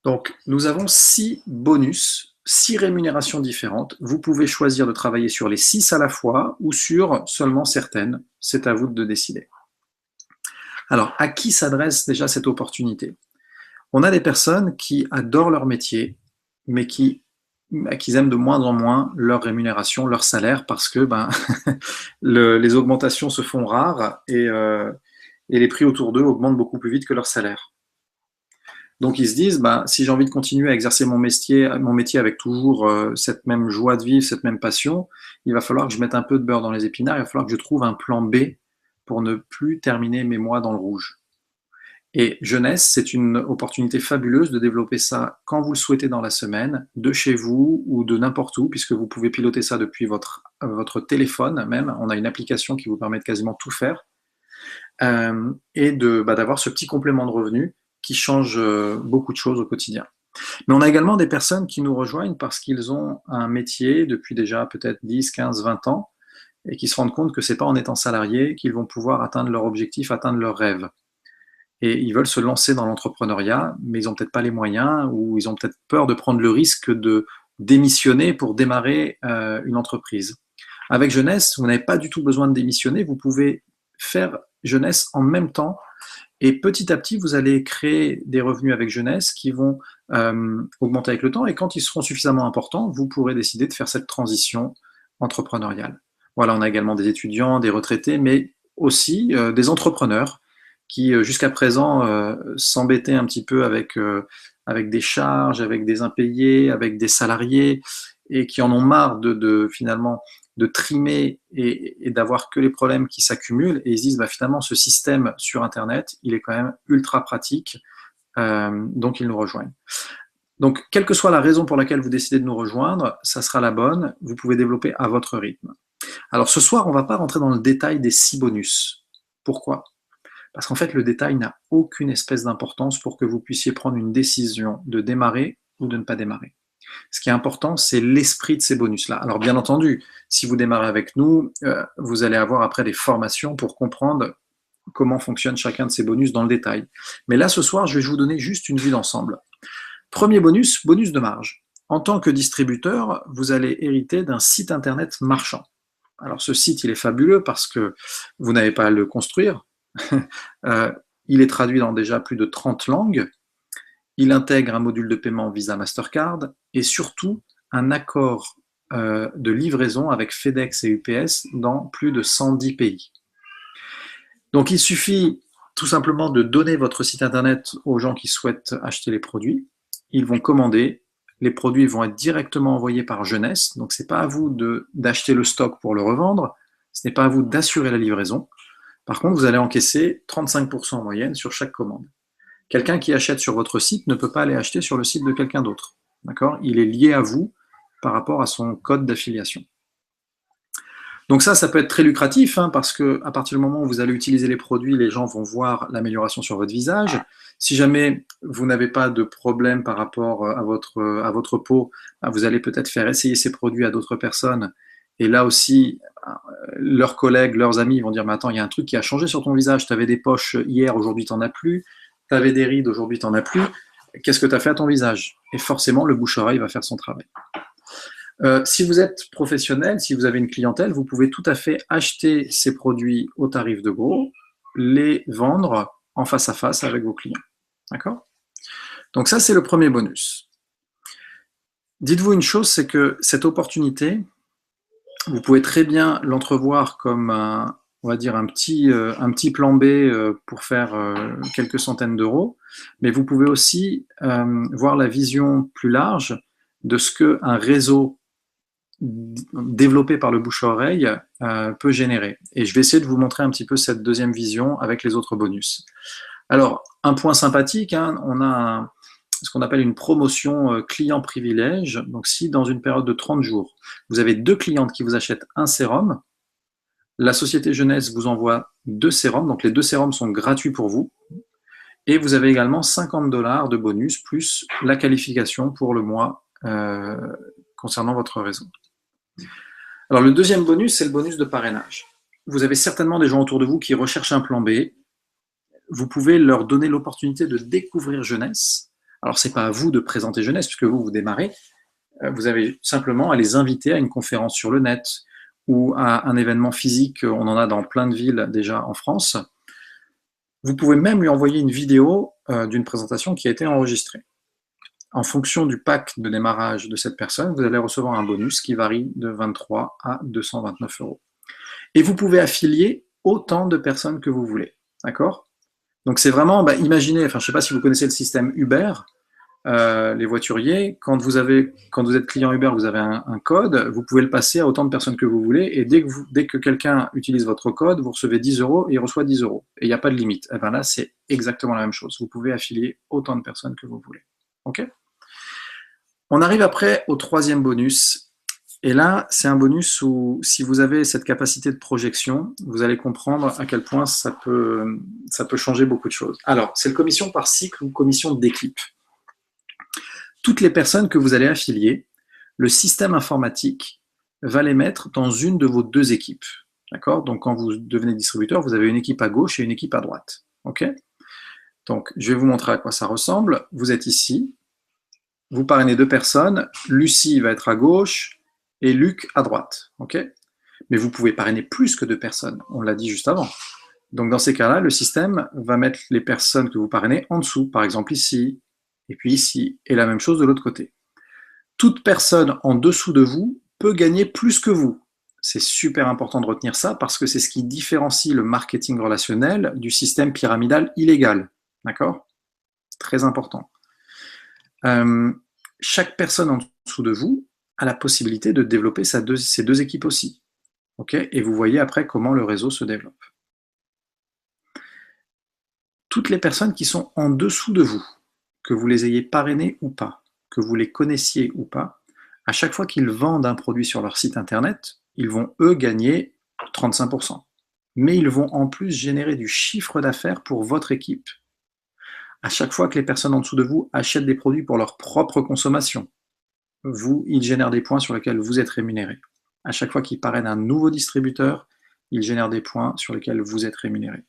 Donc, nous avons 6 bonus, 6 rémunérations différentes. Vous pouvez choisir de travailler sur les 6 à la fois ou sur seulement certaines. C'est à vous de décider. Alors, à qui s'adresse déjà cette opportunité? On a des personnes qui adorent leur métier, mais qui aiment de moins en moins leur rémunération, leur salaire, parce que les augmentations se font rares et les prix autour d'eux augmentent beaucoup plus vite que leur salaire. Donc ils se disent, si j'ai envie de continuer à exercer mon métier avec toujours cette même joie de vivre, cette même passion, il va falloir que je mette un peu de beurre dans les épinards, il va falloir que je trouve un plan B pour ne plus terminer mes mois dans le rouge. Et Jeunesse, c'est une opportunité fabuleuse de développer ça quand vous le souhaitez dans la semaine, de chez vous ou de n'importe où, puisque vous pouvez piloter ça depuis votre téléphone même. On a une application qui vous permet de quasiment tout faire. Et d'avoir ce petit complément de revenu qui change beaucoup de choses au quotidien. Mais on a également des personnes qui nous rejoignent parce qu'ils ont un métier depuis déjà peut-être 10, 15, 20 ans et qui se rendent compte que c'est pas en étant salarié qu'ils vont pouvoir atteindre leur objectif, atteindre leurs rêves. Et ils veulent se lancer dans l'entrepreneuriat, mais ils n'ont peut-être pas les moyens ou ils ont peut-être peur de prendre le risque de démissionner pour démarrer une entreprise. Avec Jeunesse, vous n'avez pas du tout besoin de démissionner, vous pouvez faire Jeunesse en même temps et petit à petit, vous allez créer des revenus avec Jeunesse qui vont augmenter avec le temps et quand ils seront suffisamment importants, vous pourrez décider de faire cette transition entrepreneuriale. Voilà, on a également des étudiants, des retraités, mais aussi des entrepreneurs qui jusqu'à présent s'embêtaient un petit peu avec des charges, avec des impayés, avec des salariés, et qui en ont marre finalement de trimer et d'avoir que les problèmes qui s'accumulent, et ils se disent finalement ce système sur Internet, il est quand même ultra pratique, donc ils nous rejoignent. Donc, quelle que soit la raison pour laquelle vous décidez de nous rejoindre, ça sera la bonne, vous pouvez développer à votre rythme. Alors ce soir, on ne va pas rentrer dans le détail des 6 bonus. Pourquoi ? Parce qu'en fait, le détail n'a aucune espèce d'importance pour que vous puissiez prendre une décision de démarrer ou de ne pas démarrer. Ce qui est important, c'est l'esprit de ces bonus-là. Alors bien entendu, si vous démarrez avec nous, vous allez avoir après des formations pour comprendre comment fonctionne chacun de ces bonus dans le détail. Mais là, ce soir, je vais vous donner juste une vue d'ensemble. Premier bonus, bonus de marge. En tant que distributeur, vous allez hériter d'un site internet marchand. Alors ce site, il est fabuleux parce que vous n'avez pas à le construire. Il est traduit dans déjà plus de 30 langues. Il intègre un module de paiement Visa Mastercard et surtout un accord de livraison avec FedEx et UPS dans plus de 110 pays. Donc il suffit tout simplement de donner votre site internet aux gens qui souhaitent acheter les produits. Ils vont commander, les produits vont être directement envoyés par Jeunesse, donc ce n'est pas à vous d'acheter le stock pour le revendre, ce n'est pas à vous d'assurer la livraison. Par contre, vous allez encaisser 35% en moyenne sur chaque commande. Quelqu'un qui achète sur votre site ne peut pas aller acheter sur le site de quelqu'un d'autre. D'accord ? Il est lié à vous par rapport à son code d'affiliation. Donc ça peut être très lucratif parce que à partir du moment où vous allez utiliser les produits, les gens vont voir l'amélioration sur votre visage. Si jamais vous n'avez pas de problème par rapport à votre peau, vous allez peut-être faire essayer ces produits à d'autres personnes. Et là aussi, leurs collègues, leurs amis vont dire « Mais attends, il y a un truc qui a changé sur ton visage. Tu avais des poches hier, aujourd'hui tu n'en as plus. Tu avais des rides, aujourd'hui tu n'en as plus. Qu'est-ce que tu as fait à ton visage ?» Et forcément, le bouche-oreille va faire son travail. Si vous êtes professionnel, si vous avez une clientèle, vous pouvez tout à fait acheter ces produits au tarif de gros, les vendre en face à face avec vos clients. D'accord ? Donc ça, c'est le premier bonus. Dites-vous une chose, c'est que cette opportunité, vous pouvez très bien l'entrevoir comme on va dire un petit plan B pour faire quelques centaines d'euros, mais vous pouvez aussi voir la vision plus large de ce qu'un réseau développé par le bouche-à-oreille peut générer. Et je vais essayer de vous montrer un petit peu cette deuxième vision avec les autres bonus. Alors, un point sympathique, on a ce qu'on appelle une promotion client privilège. Donc, si dans une période de 30 jours, vous avez 2 clientes qui vous achètent un sérum, la société Jeunesse vous envoie 2 sérums. Donc, les 2 sérums sont gratuits pour vous. Et vous avez également 50$ de bonus plus la qualification pour le mois concernant votre réseau. Alors, le deuxième bonus, c'est le bonus de parrainage. Vous avez certainement des gens autour de vous qui recherchent un plan B. Vous pouvez leur donner l'opportunité de découvrir Jeunesse Alors, ce n'est pas à vous de présenter Jeunesse, puisque vous démarrez. Vous avez simplement à les inviter à une conférence sur le net ou à un événement physique. On en a dans plein de villes déjà en France. Vous pouvez même lui envoyer une vidéo d'une présentation qui a été enregistrée. En fonction du pack de démarrage de cette personne, vous allez recevoir un bonus qui varie de 23 à 229 €. Et vous pouvez affilier autant de personnes que vous voulez. D'accord? Donc c'est vraiment, imaginez, je ne sais pas si vous connaissez le système Uber, les voituriers, quand vous êtes client Uber, vous avez un code, vous pouvez le passer à autant de personnes que vous voulez, et dès que quelqu'un utilise votre code, vous recevez 10 € et il reçoit 10 €. Et il n'y a pas de limite. Et bien là, c'est exactement la même chose. Vous pouvez affilier autant de personnes que vous voulez. OK? On arrive après au troisième bonus. Et là, c'est un bonus où, si vous avez cette capacité de projection, vous allez comprendre à quel point ça peut changer beaucoup de choses. Alors, c'est le commission par cycle ou commission d'équipe. Toutes les personnes que vous allez affilier, le système informatique va les mettre dans une de vos deux équipes. D'accord? Donc, quand vous devenez distributeur, vous avez une équipe à gauche et une équipe à droite. OK? Donc, je vais vous montrer à quoi ça ressemble. Vous êtes ici. Vous parrainez deux personnes. Lucie va être à gauche et Luc à droite. OK? Mais vous pouvez parrainer plus que deux personnes. On l'a dit juste avant. Donc, dans ces cas-là, le système va mettre les personnes que vous parrainez en dessous. Par exemple, ici, et puis ici, et la même chose de l'autre côté. Toute personne en dessous de vous peut gagner plus que vous. C'est super important de retenir ça parce que c'est ce qui différencie le marketing relationnel du système pyramidal illégal. D'accord? Très important. Chaque personne en dessous de vous a la possibilité de développer ses deux équipes aussi. Okay? Et vous voyez après comment le réseau se développe. Toutes les personnes qui sont en dessous de vous, que vous les ayez parrainés ou pas, que vous les connaissiez ou pas, à chaque fois qu'ils vendent un produit sur leur site internet, ils vont eux gagner 35%. Mais ils vont en plus générer du chiffre d'affaires pour votre équipe. À chaque fois que les personnes en dessous de vous achètent des produits pour leur propre consommation, ils génèrent des points sur lesquels vous êtes rémunéré. À chaque fois qu'ils parrainent un nouveau distributeur, ils génèrent des points sur lesquels vous êtes rémunéré.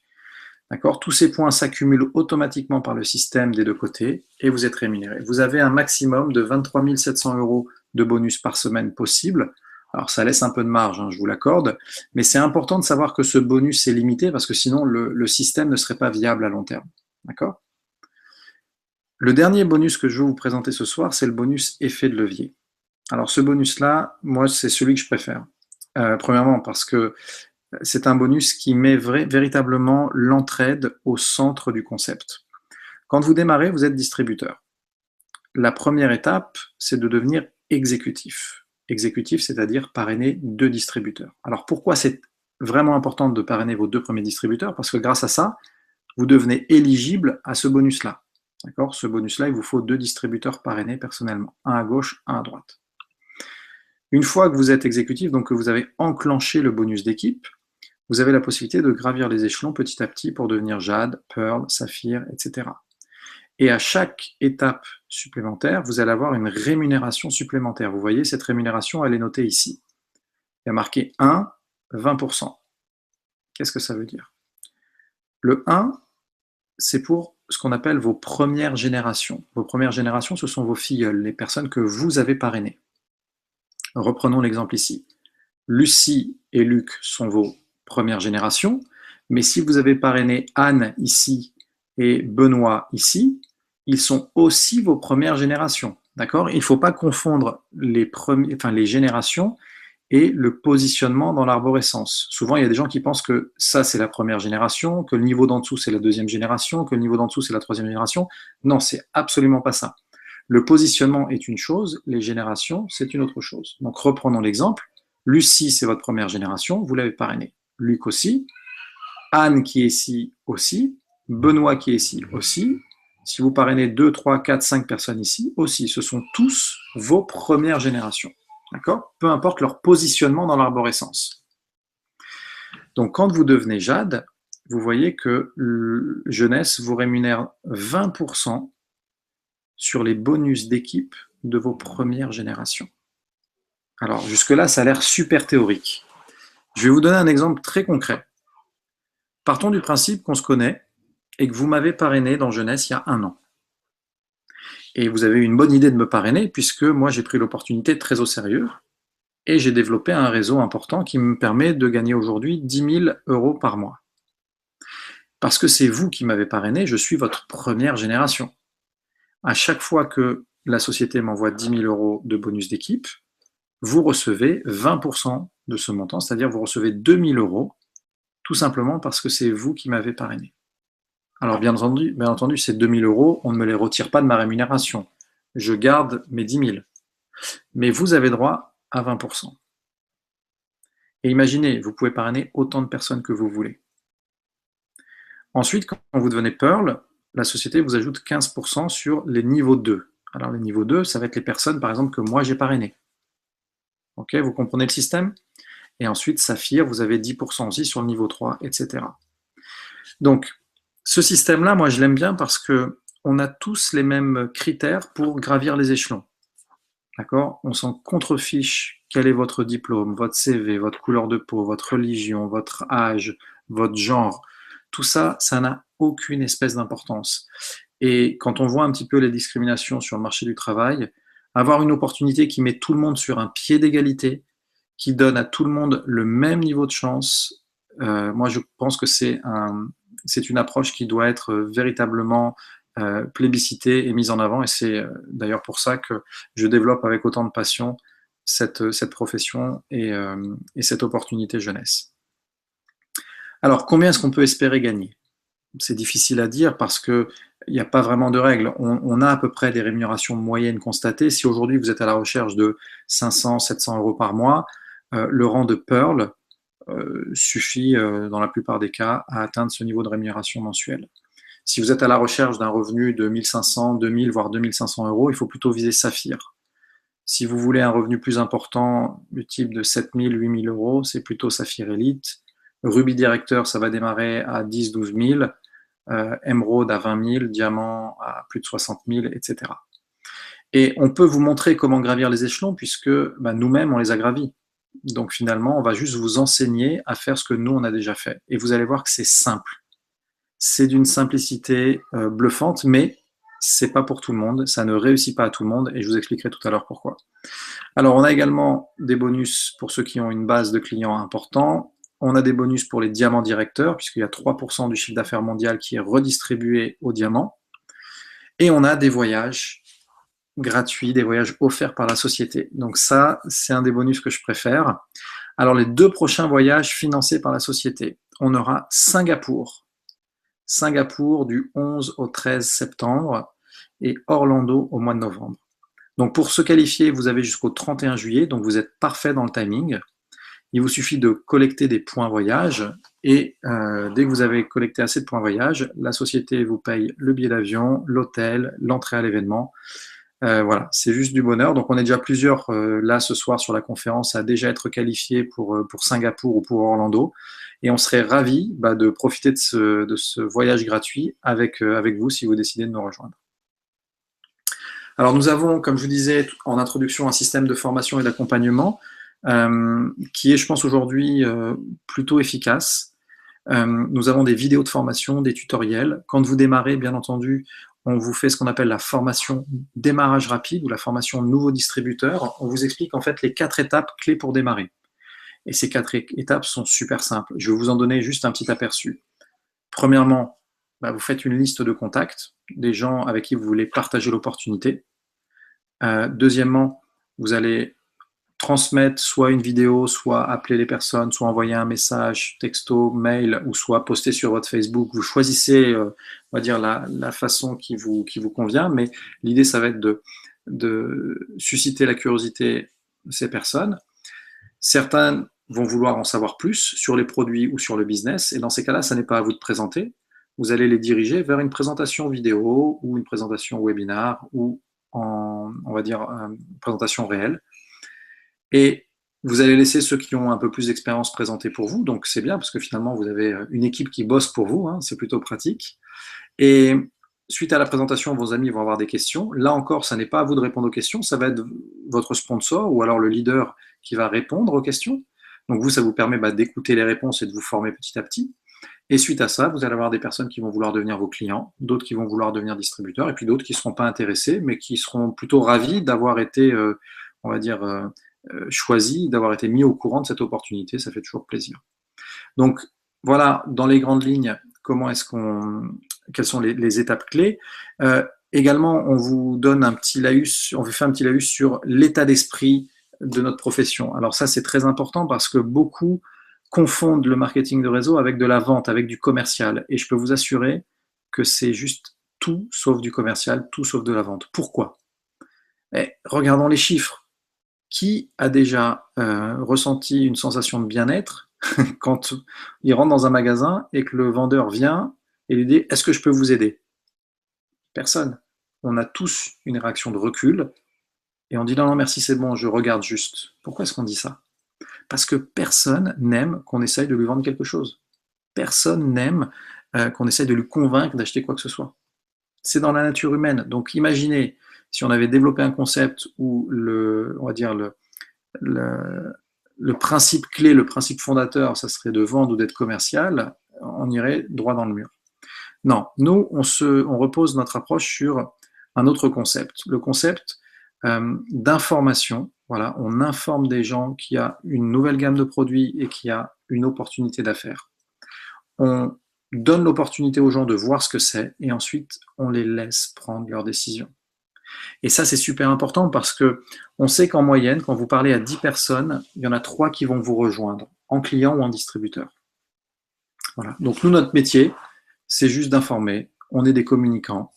D'accord? Tous ces points s'accumulent automatiquement par le système des deux côtés et vous êtes rémunéré. Vous avez un maximum de 23 700 € de bonus par semaine possible. Alors ça laisse un peu de marge, je vous l'accorde, mais c'est important de savoir que ce bonus est limité parce que sinon le système ne serait pas viable à long terme. D'accord? Le dernier bonus que je vais vous présenter ce soir, c'est le bonus effet de levier. Alors ce bonus-là, moi c'est celui que je préfère. Premièrement parce que c'est un bonus qui met véritablement l'entraide au centre du concept. Quand vous démarrez, vous êtes distributeur. La première étape, c'est de devenir exécutif. Exécutif, c'est-à-dire parrainer deux distributeurs. Alors pourquoi c'est vraiment important de parrainer vos deux premiers distributeurs? Parce que grâce à ça, vous devenez éligible à ce bonus-là. D'accord? Ce bonus-là, il vous faut deux distributeurs parrainés personnellement, un à gauche, un à droite. Une fois que vous êtes exécutif, donc que vous avez enclenché le bonus d'équipe, vous avez la possibilité de gravir les échelons petit à petit pour devenir Jade, Pearl, Saphir, etc. Et à chaque étape supplémentaire, vous allez avoir une rémunération supplémentaire. Vous voyez, cette rémunération, elle est notée ici. Il y a marqué 1, 20%. Qu'est-ce que ça veut dire? Le 1, c'est pour ce qu'on appelle vos premières générations. Vos premières générations, ce sont vos filleuls, les personnes que vous avez parrainées. Reprenons l'exemple ici. Lucie et Luc sont vos premières générations, mais si vous avez parrainé Anne ici et Benoît ici, ils sont aussi vos premières générations. D'accord? Il ne faut pas confondre les générations et le positionnement dans l'arborescence. Souvent, il y a des gens qui pensent que ça, c'est la première génération, que le niveau d'en dessous, c'est la deuxième génération, que le niveau d'en dessous, c'est la troisième génération. Non, c'est absolument pas ça. Le positionnement est une chose, les générations, c'est une autre chose. Donc, reprenons l'exemple. Lucie, c'est votre première génération, vous l'avez parrainée. Luc aussi. Anne, qui est ici, aussi. Benoît, qui est ici, aussi. Si vous parrainez 2, 3, 4, 5 personnes ici, aussi. Ce sont tous vos premières générations. D'accord? Peu importe leur positionnement dans l'arborescence. Donc, quand vous devenez Jade, vous voyez que Jeunesse vous rémunère 20% sur les bonus d'équipe de vos premières générations. Alors, jusque-là, ça a l'air super théorique. Je vais vous donner un exemple très concret. Partons du principe qu'on se connaît et que vous m'avez parrainé dans Jeunesse il y a 1 an. Et vous avez eu une bonne idée de me parrainer puisque moi j'ai pris l'opportunité très au sérieux et j'ai développé un réseau important qui me permet de gagner aujourd'hui 10 000 euros par mois. Parce que c'est vous qui m'avez parrainé, je suis votre première génération. À chaque fois que la société m'envoie 10 000 euros de bonus d'équipe, vous recevez 20% de ce montant, c'est-à-dire vous recevez 2 000 euros, tout simplement parce que c'est vous qui m'avez parrainé. Alors bien entendu, ces 2 000 euros, on ne me les retire pas de ma rémunération. Je garde mes 10 000. Mais vous avez droit à 20%. Et imaginez, vous pouvez parrainer autant de personnes que vous voulez. Ensuite, quand vous devenez Pearl, la société vous ajoute 15% sur les niveaux 2. Alors les niveaux 2, ça va être les personnes, par exemple, que moi j'ai parrainées. Ok, vous comprenez le système? Et ensuite, Saphir, vous avez 10% aussi sur le niveau 3, etc. Donc, ce système-là, moi, je l'aime bien parce que on a tous les mêmes critères pour gravir les échelons. D'accord? On s'en contrefiche quel est votre diplôme, votre CV, votre couleur de peau, votre religion, votre âge, votre genre. Tout ça, ça n'a aucune espèce d'importance. Et quand on voit un petit peu les discriminations sur le marché du travail, avoir une opportunité qui met tout le monde sur un pied d'égalité, qui donne à tout le monde le même niveau de chance, moi je pense que c'est une approche qui doit être véritablement plébiscitée et mise en avant. Et c'est d'ailleurs pour ça que je développe avec autant de passion cette profession et cette opportunité jeunesse. Alors, combien est-ce qu'on peut espérer gagner? C'est difficile à dire parce qu'il n'y a pas vraiment de règles. On a à peu près des rémunérations moyennes constatées. Si aujourd'hui vous êtes à la recherche de 500, 700 euros par mois, le rang de Pearl suffit dans la plupart des cas à atteindre ce niveau de rémunération mensuelle. Si vous êtes à la recherche d'un revenu de 1500, 2000, voire 2500 euros, il faut plutôt viser Saphir. Si vous voulez un revenu plus important, du type de 7000, 8000 euros, c'est plutôt Saphir Elite. Ruby Directeur, ça va démarrer à 10, 12 000. Emerald à 20 000, Diamant à plus de 60 000, etc. Et on peut vous montrer comment gravir les échelons puisque nous-mêmes, on les a gravis. Donc finalement, on va juste vous enseigner à faire ce que nous, on a déjà fait. Et vous allez voir que c'est simple. C'est d'une simplicité bluffante, mais c'est pas pour tout le monde. Ça ne réussit pas à tout le monde et je vous expliquerai tout à l'heure pourquoi. Alors, on a également des bonus pour ceux qui ont une base de clients important. On a des bonus pour les diamants directeurs, puisqu'il y a 3% du chiffre d'affaires mondial qui est redistribué aux diamants. Et on a des voyages gratuits, des voyages offerts par la société. Donc ça, c'est un des bonus que je préfère. Alors, les 2 prochains voyages financés par la société. On aura Singapour du 11 au 13 septembre et Orlando au mois de novembre. Donc pour se qualifier, vous avez jusqu'au 31 juillet, donc vous êtes parfait dans le timing. Il vous suffit de collecter des points voyage et dès que vous avez collecté assez de points voyage, la société vous paye le billet d'avion, l'hôtel, l'entrée à l'événement. Voilà, c'est juste du bonheur. Donc on est déjà plusieurs là ce soir sur la conférence à déjà être qualifiés pour Singapour ou pour Orlando. Et on serait ravis de profiter de ce voyage gratuit avec vous si vous décidez de nous rejoindre. Alors nous avons, comme je vous disais en introduction, un système de formation et d'accompagnement qui est, je pense, aujourd'hui plutôt efficace. Nous avons des vidéos de formation, des tutoriels. Quand vous démarrez, bien entendu, on vous fait ce qu'on appelle la formation démarrage rapide ou la formation nouveau distributeur. On vous explique en fait les 4 étapes clés pour démarrer. Et ces 4 étapes sont super simples. Je vais vous en donner juste un petit aperçu. Premièrement, vous faites une liste de contacts, des gens avec qui vous voulez partager l'opportunité. Deuxièmement, vous allez transmettre soit une vidéo, soit appeler les personnes, soit envoyer un message, texto, mail, ou soit poster sur votre Facebook. Vous choisissez, on va dire, la façon qui vous convient, mais l'idée, ça va être de susciter la curiosité de ces personnes. Certains vont vouloir en savoir plus sur les produits ou sur le business, et dans ces cas-là, ça n'est pas à vous de présenter. Vous allez les diriger vers une présentation vidéo ou une présentation webinar ou on va dire, une présentation réelle. Et vous allez laisser ceux qui ont un peu plus d'expérience présenter pour vous, donc c'est bien parce que finalement vous avez une équipe qui bosse pour vous, c'est plutôt pratique. Et suite à la présentation, vos amis vont avoir des questions. Là encore, ça n'est pas à vous de répondre aux questions, ça va être votre sponsor ou alors le leader qui va répondre aux questions. Donc vous, ça vous permet d'écouter les réponses et de vous former petit à petit. Et suite à ça, vous allez avoir des personnes qui vont vouloir devenir vos clients, d'autres qui vont vouloir devenir distributeurs, et puis d'autres qui ne seront pas intéressés, mais qui seront plutôt ravis d'avoir été, on va dire, choisis, d'avoir été mis au courant de cette opportunité. Ça fait toujours plaisir. Donc, voilà, dans les grandes lignes, quelles sont les étapes clés. Également, on vous donne un petit laïus, on vous fait un petit laïus sur l'état d'esprit de notre profession. Alors ça, c'est très important parce que beaucoup confondent le marketing de réseau avec de la vente, avec du commercial. Et je peux vous assurer que c'est juste tout sauf du commercial, tout sauf de la vente. Pourquoi? Regardons les chiffres. Qui a déjà ressenti une sensation de bien-être quand il rentre dans un magasin et que le vendeur vient et lui dit « Est-ce que je peux vous aider ?» Personne. On a tous une réaction de recul et on dit « Non, non, merci, c'est bon, je regarde juste. » Pourquoi est-ce qu'on dit ça? Parce que personne n'aime qu'on essaye de lui vendre quelque chose. Personne n'aime qu'on essaye de lui convaincre d'acheter quoi que ce soit. C'est dans la nature humaine. Donc imaginez si on avait développé un concept où on va dire le principe clé, le principe fondateur, ça serait de vendre ou d'être commercial, on irait droit dans le mur. Non, nous, on repose notre approche sur un autre concept, le concept d'information. Voilà, on informe des gens qu'il y a une nouvelle gamme de produits et qu'il y a une opportunité d'affaires. On donne l'opportunité aux gens de voir ce que c'est et ensuite on les laisse prendre leurs décisions. Et ça, c'est super important parce que on sait qu'en moyenne, quand vous parlez à 10 personnes, il y en a 3 qui vont vous rejoindre, en client ou en distributeur. Voilà. Donc nous, notre métier, c'est juste d'informer, on est des communicants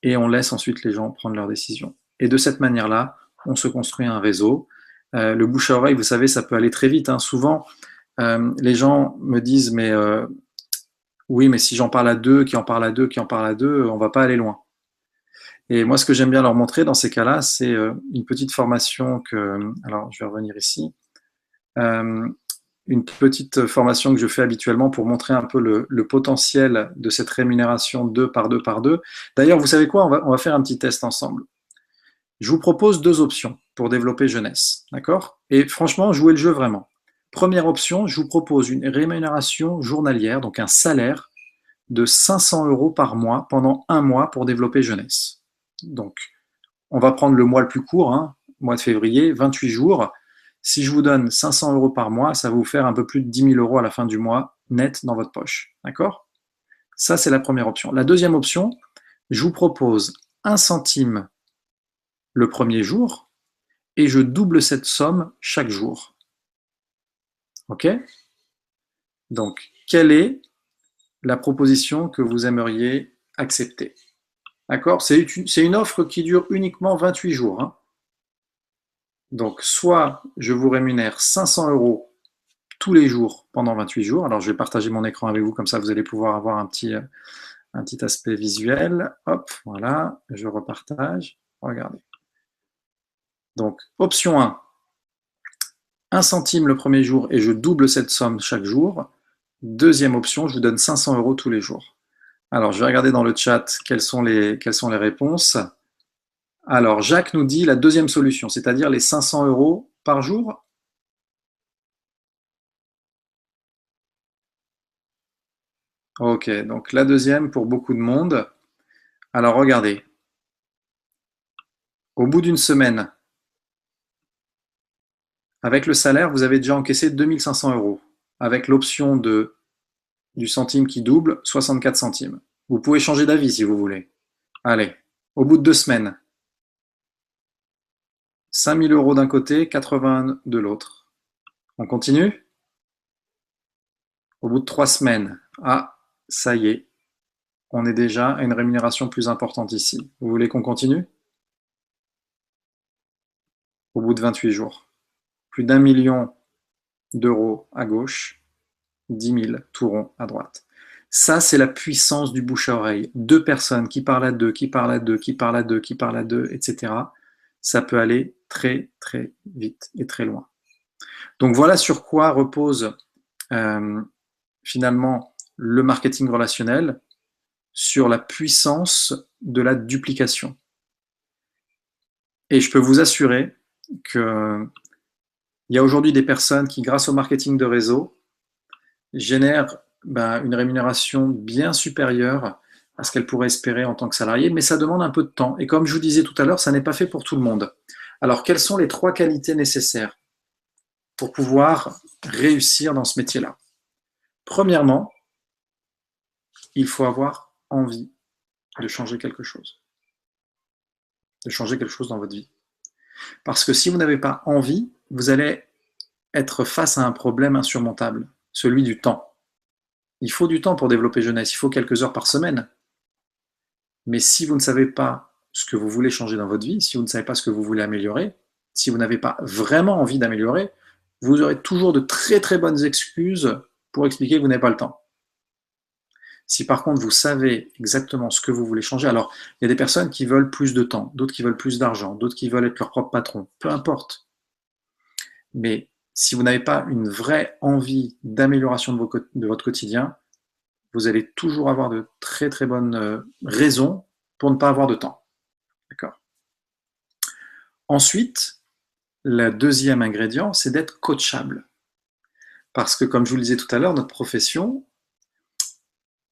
et on laisse ensuite les gens prendre leurs décisions. Et de cette manière-là, on se construit un réseau. Le bouche à oreille, vous savez, ça peut aller très vite. Hein. Souvent, les gens me disent, mais oui, mais si j'en parle à deux, qui en parle à deux, qui en parle à deux, on va pas aller loin. Et moi, ce que j'aime bien leur montrer dans ces cas-là, c'est une petite formation alors je vais revenir ici, une petite formation que je fais habituellement pour montrer un peu le potentiel de cette rémunération 2 par 2 par 2. D'ailleurs, vous savez quoi, on va faire un petit test ensemble. Je vous propose 2 options pour développer jeunesse, d'accord? Et franchement, jouez le jeu vraiment. Première option, je vous propose une rémunération journalière, donc un salaire de 500 € par mois pendant 1 mois pour développer jeunesse. Donc, on va prendre le mois le plus court, hein, mois de février, 28 jours. Si je vous donne 500 € par mois, ça va vous faire un peu plus de 10 000 € à la fin du mois, net dans votre poche. D'accord? Ça, c'est la première option. La deuxième option, je vous propose 1 centime le premier jour et je double cette somme chaque jour. OK? Donc, quelle est la proposition que vous aimeriez accepter? D'accord? C'est une offre qui dure uniquement 28 jours. Hein. Donc, soit je vous rémunère 500 € tous les jours pendant 28 jours. Alors, je vais partager mon écran avec vous, comme ça vous allez pouvoir avoir un petit aspect visuel. Hop, voilà, je repartage. Regardez. Donc, option 1, 1 centime le premier jour et je double cette somme chaque jour. Deuxième option, je vous donne 500 € tous les jours. Alors, je vais regarder dans le chat quelles sont les réponses. Alors, Jacques nous dit la deuxième solution, c'est-à-dire les 500 € par jour. Ok, donc la deuxième pour beaucoup de monde. Alors, regardez. Au bout d'une semaine, avec le salaire, vous avez déjà encaissé 2500 €. Avec l'option du centime qui double, 64 centimes. Vous pouvez changer d'avis si vous voulez. Allez, au bout de 2 semaines, 5000 € d'un côté, 80 de l'autre. On continue? Au bout de 3 semaines, ah, ça y est, on est déjà à une rémunération plus importante ici. Vous voulez qu'on continue? Au bout de 28 jours, plus d'1 million d'euros à gauche, 10 000 tout rond à droite. Ça, c'est la puissance du bouche à oreille. 2 personnes qui parlent à 2, qui parlent à 2, qui parlent à 2, qui parlent à 2, etc. Ça peut aller très, très vite et très loin. Donc voilà sur quoi repose finalement le marketing relationnel, sur la puissance de la duplication. Et je peux vous assurer qu'il y a aujourd'hui des personnes qui, grâce au marketing de réseau, génèrent une rémunération bien supérieure à ce qu'elle pourrait espérer en tant que salariée, mais ça demande un peu de temps. Et comme je vous disais tout à l'heure, ça n'est pas fait pour tout le monde. Alors, quelles sont les 3 qualités nécessaires pour pouvoir réussir dans ce métier-là? Premièrement, il faut avoir envie de changer quelque chose. De changer quelque chose dans votre vie. Parce que si vous n'avez pas envie, vous allez être face à un problème insurmontable, celui du temps. Il faut du temps pour développer jeunesse, il faut quelques heures par semaine. Mais si vous ne savez pas ce que vous voulez changer dans votre vie, si vous ne savez pas ce que vous voulez améliorer, si vous n'avez pas vraiment envie d'améliorer, vous aurez toujours de très très bonnes excuses pour expliquer que vous n'avez pas le temps. Si par contre vous savez exactement ce que vous voulez changer, alors il y a des personnes qui veulent plus de temps, d'autres qui veulent plus d'argent, d'autres qui veulent être leur propre patron, peu importe. Mais si vous n'avez pas une vraie envie d'amélioration de votre quotidien, vous allez toujours avoir de très très bonnes raisons pour ne pas avoir de temps. D'accord ? Ensuite, le deuxième ingrédient, c'est d'être coachable. Parce que comme je vous le disais tout à l'heure, notre profession,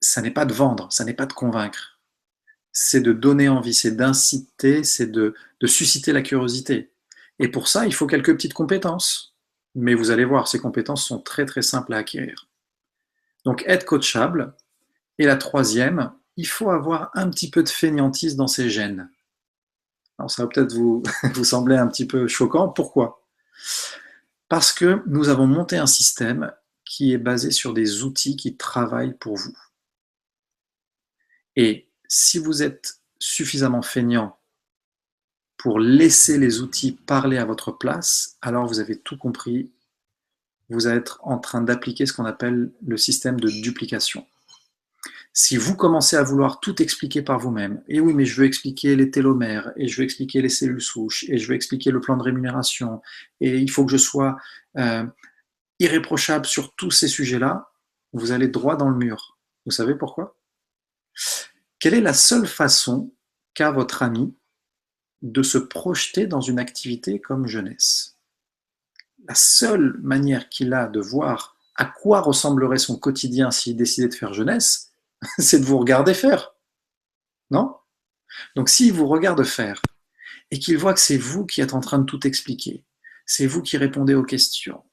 ça n'est pas de vendre, ça n'est pas de convaincre. C'est de donner envie, c'est d'inciter, c'est de susciter la curiosité. Et pour ça, il faut quelques petites compétences. Mais vous allez voir, ces compétences sont très très simples à acquérir. Donc être coachable. Et la troisième, il faut avoir un petit peu de fainéantise dans ses gènes. Alors ça va peut-être vous sembler un petit peu choquant. Pourquoi ? Parce que nous avons monté un système qui est basé sur des outils qui travaillent pour vous. Et si vous êtes suffisamment feignant pour laisser les outils parler à votre place, alors vous avez tout compris. Vous allez être en train d'appliquer ce qu'on appelle le système de duplication. Si vous commencez à vouloir tout expliquer par vous-même, et oui, mais je veux expliquer les télomères, et je veux expliquer les cellules souches, et je veux expliquer le plan de rémunération, et il faut que je sois irréprochable sur tous ces sujets-là, vous allez droit dans le mur. Vous savez pourquoi ? Quelle est la seule façon qu'a votre ami de se projeter dans une activité comme jeunesse ? La seule manière qu'il a de voir à quoi ressemblerait son quotidien s'il décidait de faire jeunesse, c'est de vous regarder faire. Non ? Donc s'il vous regarde faire et qu'il voit que c'est vous qui êtes en train de tout expliquer, c'est vous qui répondez aux questions,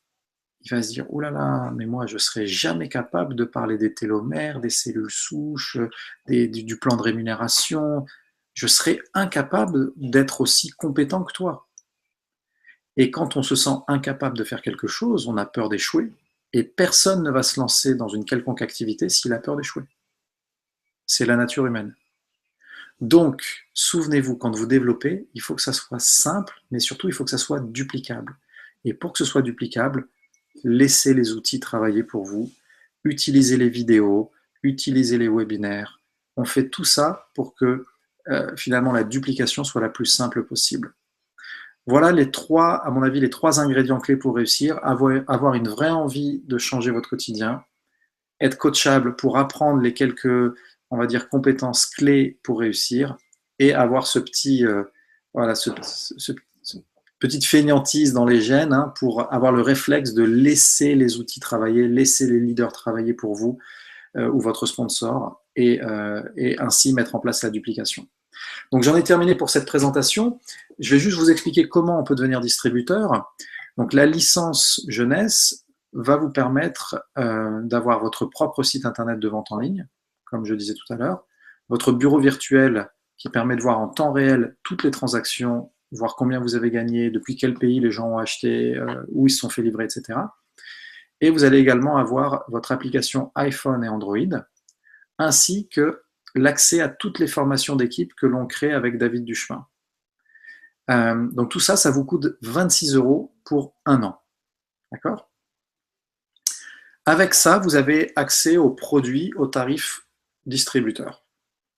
il va se dire « Oh là là, mais moi je ne serai jamais capable de parler des télomères, des cellules souches, du plan de rémunération. Je serai incapable d'être aussi compétent que toi. » Et quand on se sent incapable de faire quelque chose, on a peur d'échouer. Et personne ne va se lancer dans une quelconque activité s'il a peur d'échouer. C'est la nature humaine. Donc, souvenez-vous, quand vous développez, il faut que ça soit simple, mais surtout, il faut que ça soit duplicable. Et pour que ce soit duplicable, laissez les outils travailler pour vous, utilisez les vidéos, utilisez les webinaires. On fait tout ça pour que finalement la duplication soit la plus simple possible. Voilà à mon avis, les 3 ingrédients clés pour réussir. Avoir une vraie envie de changer votre quotidien, être coachable pour apprendre les quelques, on va dire, compétences clés pour réussir, et avoir ce petite fainéantise dans les gènes pour avoir le réflexe de laisser les outils travailler, laisser les leaders travailler pour vous ou votre sponsor, et ainsi mettre en place la duplication. Donc j'en ai terminé pour cette présentation. Je vais juste vous expliquer comment on peut devenir distributeur. Donc la licence jeunesse va vous permettre d'avoir votre propre site internet de vente en ligne, comme je disais tout à l'heure, votre bureau virtuel qui permet de voir en temps réel toutes les transactions, voir combien vous avez gagné, depuis quel pays les gens ont acheté, où ils se sont fait livrer, etc. Et vous allez également avoir votre application iPhone et Android, ainsi que l'accès à toutes les formations d'équipe que l'on crée avec David Duchemin. Donc tout ça, ça vous coûte 26 € pour 1 an. D'accord ? Avec ça, vous avez accès aux produits au tarif distributeur.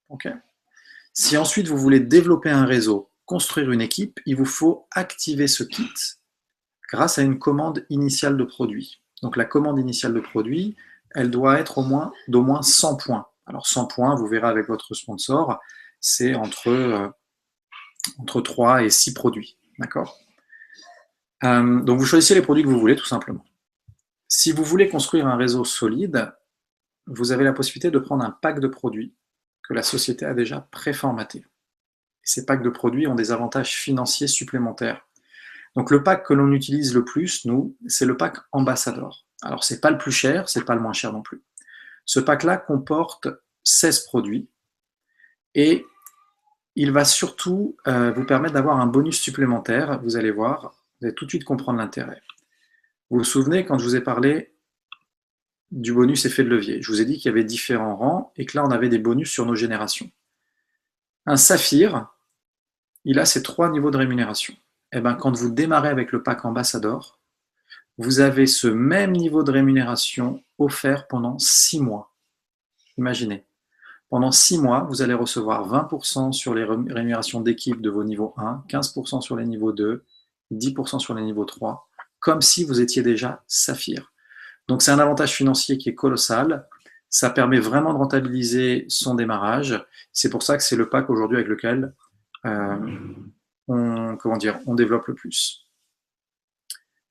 Okay ? Si ensuite vous voulez développer un réseau, construire une équipe, il vous faut activer ce kit grâce à une commande initiale de produit. Donc la commande initiale de produit, elle doit être d'au moins 100 points. Alors 100 points, vous verrez avec votre sponsor, c'est entre 3 et 6 produits. D'accord ? Donc vous choisissez les produits que vous voulez, tout simplement. Si vous voulez construire un réseau solide, vous avez la possibilité de prendre un pack de produits que la société a déjà préformaté. Ces packs de produits ont des avantages financiers supplémentaires. Donc le pack que l'on utilise le plus, nous, c'est le pack Ambassador. Alors c'est pas le plus cher, c'est pas le moins cher non plus. Ce pack-là comporte 16 produits et il va surtout vous permettre d'avoir un bonus supplémentaire. Vous allez voir, vous allez tout de suite comprendre l'intérêt. Vous vous souvenez quand je vous ai parlé du bonus effet de levier, je vous ai dit qu'il y avait différents rangs et que là on avait des bonus sur nos générations. Un saphir, il a ses 3 niveaux de rémunération. Et bien, quand vous démarrez avec le pack Ambassador, vous avez ce même niveau de rémunération offert pendant 6 mois. Imaginez. Pendant 6 mois, vous allez recevoir 20% sur les rémunérations d'équipe de vos niveaux 1, 15% sur les niveaux 2, 10% sur les niveaux 3, comme si vous étiez déjà saphir. Donc c'est un avantage financier qui est colossal. Ça permet vraiment de rentabiliser son démarrage. C'est pour ça que c'est le pack aujourd'hui avec lequel on développe le plus.